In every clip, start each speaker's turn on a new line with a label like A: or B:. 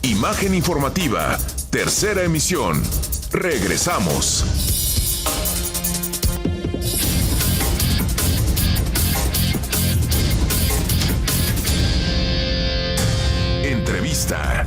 A: Imagen informativa, tercera emisión. Regresamos. Entrevista.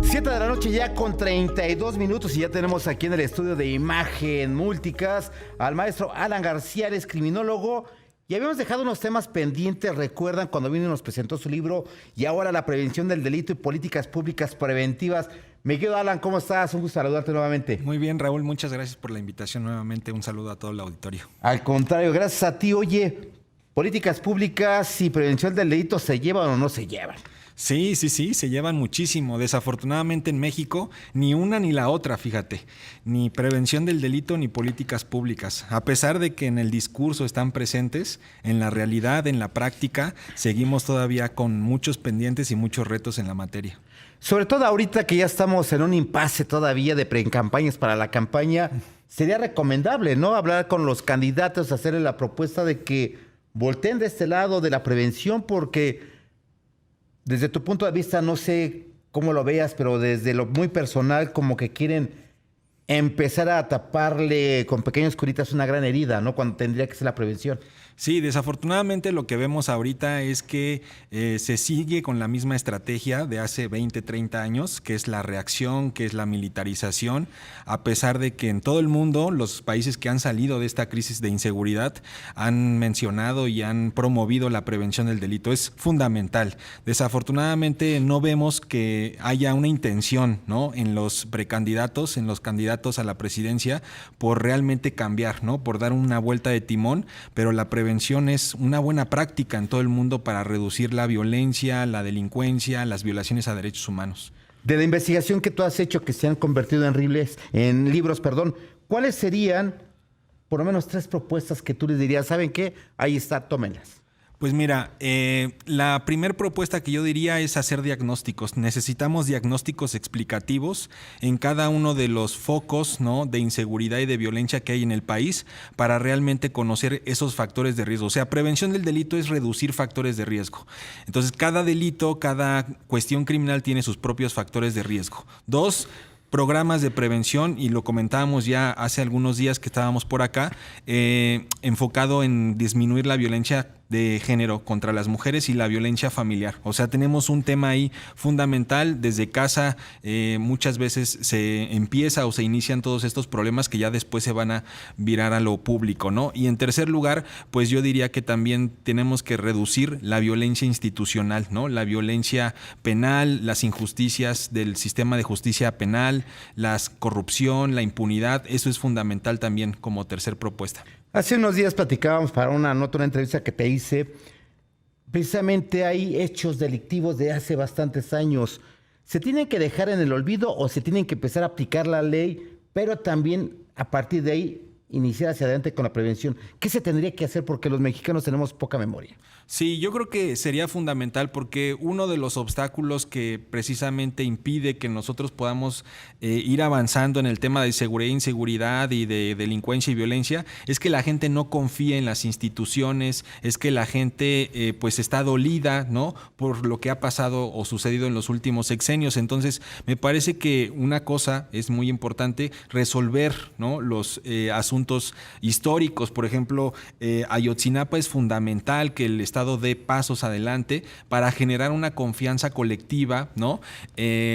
B: 7 de la noche ya con 32 minutos y ya tenemos aquí en el estudio de Imagen Múlticas al maestro Alan García, él es criminólogo. Y habíamos dejado unos temas pendientes, recuerdan cuando vino y nos presentó su libro y ahora la prevención del delito y políticas públicas preventivas. Mi querido Alan, ¿cómo estás? Un gusto saludarte nuevamente.
C: Muy bien, Raúl, muchas gracias por la invitación nuevamente. Un saludo a todo el auditorio.
B: Al contrario, gracias a ti. Oye, políticas públicas y prevención del delito, ¿se llevan o no se llevan?
C: Sí, se llevan muchísimo. Desafortunadamente en México, ni una ni la otra, fíjate. Ni prevención del delito ni políticas públicas. A pesar de que en el discurso están presentes, en la realidad, en la práctica, seguimos todavía con muchos pendientes y muchos retos en la materia.
B: Sobre todo ahorita que ya estamos en un impasse todavía de precampañas para la campaña, sería recomendable, ¿no? Hablar con los candidatos, hacerle la propuesta de que volteen de este lado de la prevención, porque desde tu punto de vista, no sé cómo lo veas, pero desde lo muy personal, como que quieren empezar a taparle con pequeñas curitas una gran herida, ¿no? Cuando tendría que ser la prevención.
C: Sí, desafortunadamente lo que vemos ahorita es que se sigue con la misma estrategia de hace 20, 30 años, que es la reacción, que es la militarización, a pesar de que en todo el mundo los países que han salido de esta crisis de inseguridad han mencionado y han promovido la prevención del delito. Es fundamental. Desafortunadamente no vemos que haya una intención, ¿no?, en los precandidatos, en los candidatos a la presidencia, por realmente cambiar, ¿no?, por dar una vuelta de timón, pero la prevención es una buena práctica en todo el mundo para reducir la violencia, la delincuencia, las violaciones a derechos humanos.
B: De la investigación que tú has hecho, que se han convertido en libros, ¿cuáles serían por lo menos 3 propuestas que tú les dirías? ¿Saben qué? Ahí está, tómenlas.
C: Pues mira, la primera propuesta que yo diría es hacer diagnósticos. Necesitamos diagnósticos explicativos en cada uno de los focos, ¿no?, de inseguridad y de violencia que hay en el país para realmente conocer esos factores de riesgo. O sea, prevención del delito es reducir factores de riesgo. Entonces, cada delito, cada cuestión criminal tiene sus propios factores de riesgo. 2, programas de prevención, y lo comentábamos ya hace algunos días que estábamos por acá, enfocado en disminuir la violencia de género contra las mujeres y la violencia familiar. O sea, tenemos un tema ahí fundamental. Desde casa muchas veces se empieza o se inician todos estos problemas que ya después se van a virar a lo público, ¿no? Y en tercer lugar, pues yo diría que también tenemos que reducir la violencia institucional, ¿no? La violencia penal, las injusticias del sistema de justicia penal, la corrupción, la impunidad. Eso es fundamental también como tercer propuesta.
B: Hace unos días platicábamos para una entrevista que te hice. Precisamente hay hechos delictivos de hace bastantes años. ¿Se tienen que dejar en el olvido o se tienen que empezar a aplicar la ley, pero también a partir de ahí iniciar hacia adelante con la prevención? ¿Qué se tendría que hacer? Porque los mexicanos tenemos poca memoria.
C: Sí, yo creo que sería fundamental, porque uno de los obstáculos que precisamente impide que nosotros podamos ir avanzando en el tema de seguridad e inseguridad y de delincuencia y violencia es que la gente no confía en las instituciones, es que la gente pues está dolida, ¿no?, por lo que ha pasado o sucedido en los últimos sexenios. Entonces, me parece que una cosa es muy importante, resolver, ¿no?, los asuntos históricos. Por ejemplo, Ayotzinapa es fundamental que el Estado dé pasos adelante para generar una confianza colectiva, ¿no?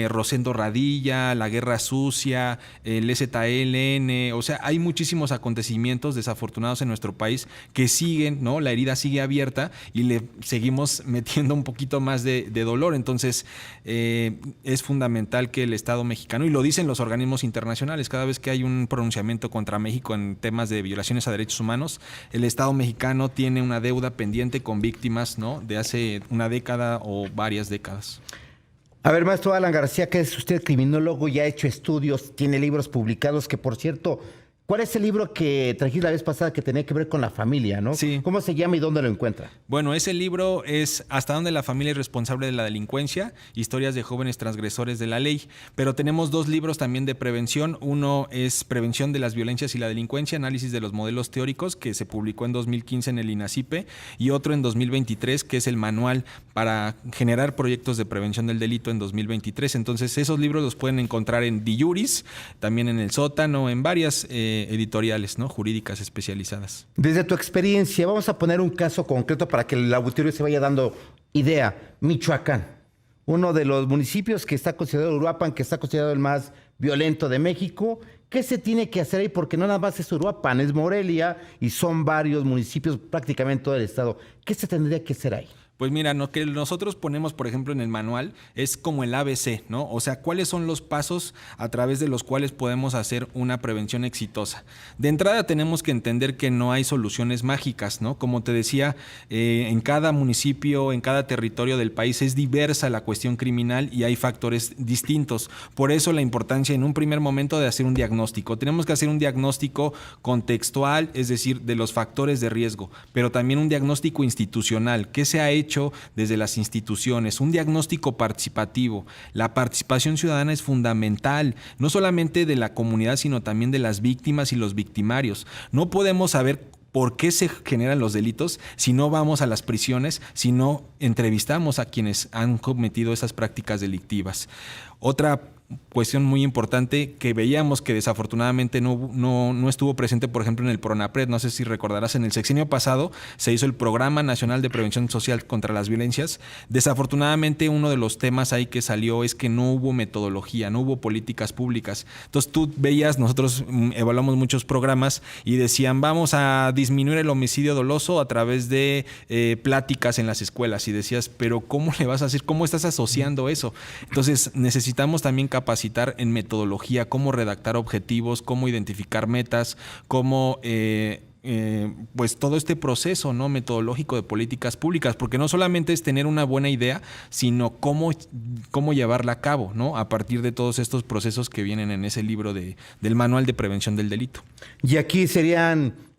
C: Rosendo Radilla, la Guerra Sucia, el EZLN, o sea, hay muchísimos acontecimientos desafortunados en nuestro país que siguen, ¿no? La herida sigue abierta y le seguimos metiendo un poquito más de dolor. Entonces, es fundamental que el Estado mexicano, y lo dicen los organismos internacionales, cada vez que hay un pronunciamiento contra México en temas de violaciones a derechos humanos, el Estado mexicano tiene una deuda pendiente con víctimas, ¿no?, de hace una década o varias décadas.
B: A ver, maestro Alan García, que es usted criminólogo y ha hecho estudios, tiene libros publicados que, por cierto, ¿Cuál es el libro que trajiste la vez pasada que tenía que ver con la familia, no?
C: Sí.
B: ¿Cómo se llama y dónde lo encuentra?
C: Bueno, ese libro es Hasta dónde la familia es responsable de la delincuencia, historias de jóvenes transgresores de la ley. Pero tenemos 2 libros también de prevención. Uno es Prevención de las violencias y la delincuencia, análisis de los modelos teóricos, que se publicó en 2015 en el INACIPE, y otro en 2023, que es el manual para generar proyectos de prevención del delito en 2023. Entonces, esos libros los pueden encontrar en Diuris, también en El Sótano, en varias editoriales, ¿no?, jurídicas especializadas.
B: Desde tu experiencia, vamos a poner un caso concreto para que el auditorio se vaya dando idea. Michoacán, uno de los municipios que está considerado, Uruapan, que está considerado el más violento de México. ¿Qué se tiene que hacer ahí? Porque no nada más es Uruapan, es Morelia y son varios municipios, prácticamente todo el estado. ¿Qué se tendría que hacer ahí?
C: Pues mira, lo que nosotros ponemos, por ejemplo, en el manual es como el ABC, ¿no? O sea, ¿cuáles son los pasos a través de los cuales podemos hacer una prevención exitosa? De entrada tenemos que entender que no hay soluciones mágicas, ¿no? Como te decía, en cada municipio, en cada territorio del país es diversa la cuestión criminal y hay factores distintos. Por eso la importancia en un primer momento de hacer un diagnóstico. Tenemos que hacer un diagnóstico contextual, es decir, de los factores de riesgo, pero también un diagnóstico institucional. ¿Qué se ha hecho desde las instituciones? Un diagnóstico participativo. La participación ciudadana es fundamental, no solamente de la comunidad, sino también de las víctimas y los victimarios. No podemos saber por qué se generan los delitos si no vamos a las prisiones, si no entrevistamos a quienes han cometido esas prácticas delictivas. Otra cuestión muy importante que veíamos que desafortunadamente no estuvo presente, por ejemplo, en el PRONAPRED. No sé si recordarás, en el sexenio pasado se hizo el Programa Nacional de Prevención Social contra las Violencias. Desafortunadamente, uno de los temas ahí que salió es que no hubo metodología, no hubo políticas públicas. Entonces tú veías, nosotros evaluamos muchos programas y decían, vamos a disminuir el homicidio doloso a través de pláticas en las escuelas, y decías, pero ¿cómo le vas a hacer? ¿Cómo estás asociando eso? Entonces necesitamos también capacitar en metodología, cómo redactar objetivos, cómo identificar metas, cómo pues todo este proceso, ¿no?, metodológico de políticas públicas, porque no solamente es tener una buena idea, sino cómo llevarla a cabo, ¿no?, a partir de todos estos procesos que vienen en ese libro del Manual de Prevención del Delito.
B: Y aquí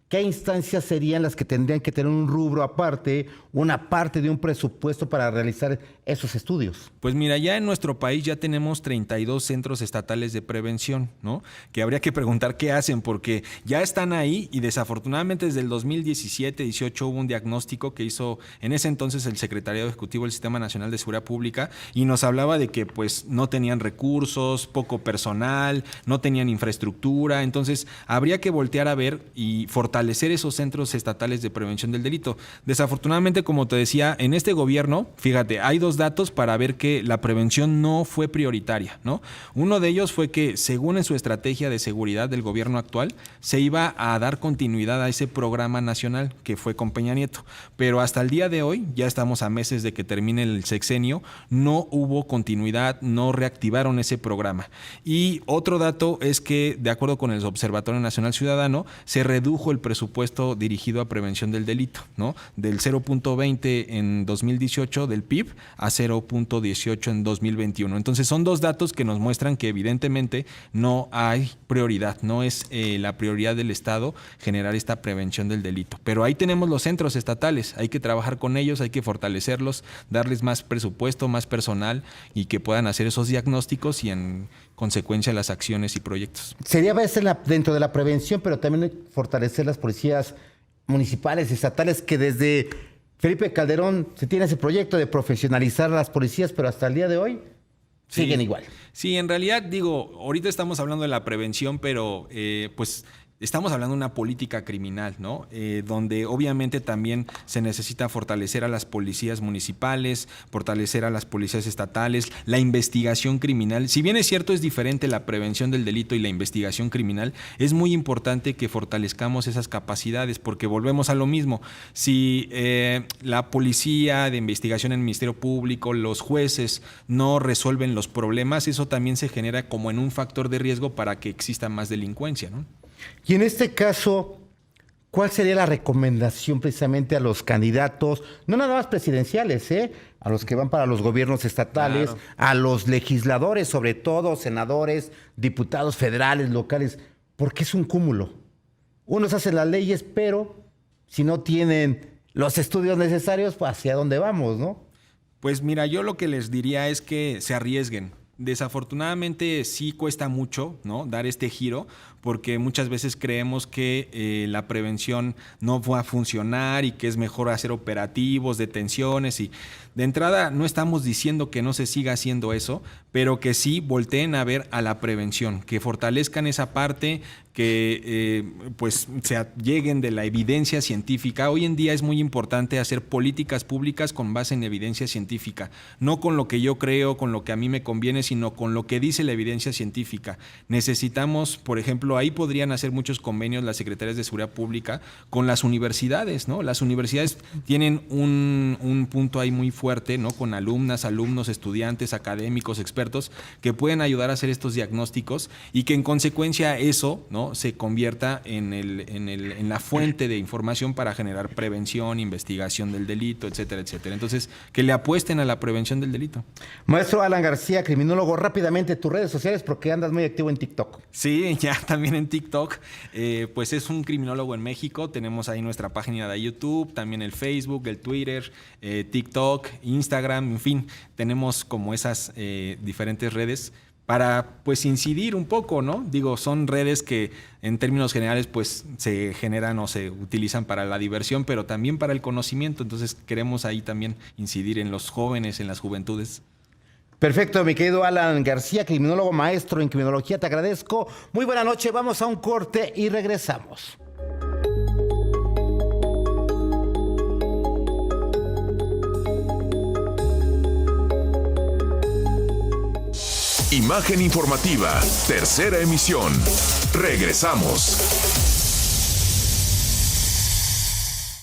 B: ¿qué instancias serían las que tendrían que tener un rubro aparte, una parte de un presupuesto para realizar esos estudios?
C: Pues mira, ya en nuestro país ya tenemos 32 centros estatales de prevención, ¿no? Que habría que preguntar qué hacen, porque ya están ahí y desafortunadamente desde el 2017-18 hubo un diagnóstico que hizo en ese entonces el Secretariado Ejecutivo del Sistema Nacional de Seguridad Pública y nos hablaba de que pues no tenían recursos, poco personal, no tenían infraestructura. Entonces habría que voltear a ver y fortalecer esos centros estatales de prevención del delito. Desafortunadamente, como te decía, en este gobierno, fíjate, hay 2 datos para ver que la prevención no fue prioritaria, ¿no? Uno de ellos fue que, según en su estrategia de seguridad del gobierno actual, se iba a dar continuidad a ese programa nacional que fue con Peña Nieto. Pero hasta el día de hoy, ya estamos a meses de que termine el sexenio, no hubo continuidad, no reactivaron ese programa. Y otro dato es que, de acuerdo con el Observatorio Nacional Ciudadano, se redujo el presupuesto dirigido a prevención del delito, ¿no?, del 0.20 en 2018 del PIB a 0.18 en 2021. Entonces son 2 datos que nos muestran que evidentemente no hay prioridad, no es la prioridad del Estado generar esta prevención del delito. Pero ahí tenemos los centros estatales, hay que trabajar con ellos, hay que fortalecerlos, darles más presupuesto, más personal y que puedan hacer esos diagnósticos y en consecuencia las acciones y proyectos.
B: Sería a veces dentro de la prevención, pero también fortalecer las policías municipales, estatales, que desde Felipe Calderón se tiene ese proyecto de profesionalizar a las policías, pero hasta el día de hoy siguen igual.
C: Sí, en realidad, digo, ahorita estamos hablando de la prevención, pero pues estamos hablando de una política criminal, ¿no? Donde obviamente también se necesita fortalecer a las policías municipales, fortalecer a las policías estatales, la investigación criminal. Si bien es cierto, es diferente la prevención del delito y la investigación criminal, es muy importante que fortalezcamos esas capacidades, porque volvemos a lo mismo. Si la policía de investigación en el Ministerio Público, los jueces no resuelven los problemas, eso también se genera como en un factor de riesgo para que exista más delincuencia, ¿no?
B: Y en este caso, ¿cuál sería la recomendación precisamente a los candidatos, no nada más presidenciales, a los que van para los gobiernos estatales, claro, a los legisladores, sobre todo senadores, diputados federales, locales? Porque es un cúmulo. unos hacen las leyes, pero si no tienen los estudios necesarios, pues hacia dónde vamos, ¿no?
C: Pues mira, yo lo que les diría es que se arriesguen. Desafortunadamente sí cuesta mucho, ¿no?, dar este giro, porque muchas veces creemos que la prevención no va a funcionar y que es mejor hacer operativos, detenciones, y de entrada no estamos diciendo que no se siga haciendo eso, pero que sí volteen a ver a la prevención, que fortalezcan esa parte, que pues se lleguen de la evidencia científica. Hoy en día es muy importante hacer políticas públicas con base en evidencia científica, no con lo que yo creo, con lo que a mí me conviene, sino con lo que dice la evidencia científica. Necesitamos, por ejemplo, ahí podrían hacer muchos convenios las secretarias de Seguridad Pública con las universidades, ¿no? Las universidades tienen un punto ahí muy fuerte, ¿no?, con alumnas, alumnos, estudiantes, académicos, expertos, que pueden ayudar a hacer estos diagnósticos y que en consecuencia eso, ¿no?, se convierta en la fuente de información para generar prevención, investigación del delito, etcétera, etcétera. Entonces, que le apuesten a la prevención del delito.
B: Maestro Alan García, criminólogo, rápidamente tus redes sociales porque andas muy activo en TikTok.
C: Sí, ya también en TikTok. Pues es un criminólogo en México. Tenemos ahí nuestra página de YouTube, también el Facebook, el Twitter, TikTok, Instagram, en fin. Tenemos como esas diferentes redes para pues incidir un poco, ¿no? Digo, son redes que en términos generales pues se generan o se utilizan para la diversión, pero también para el conocimiento. Entonces queremos ahí también incidir en los jóvenes, en las juventudes.
B: Perfecto, mi querido Alan García, criminólogo, maestro en criminología, te agradezco. Muy buena noche, vamos a un corte y regresamos.
A: Imagen informativa, tercera emisión. Regresamos.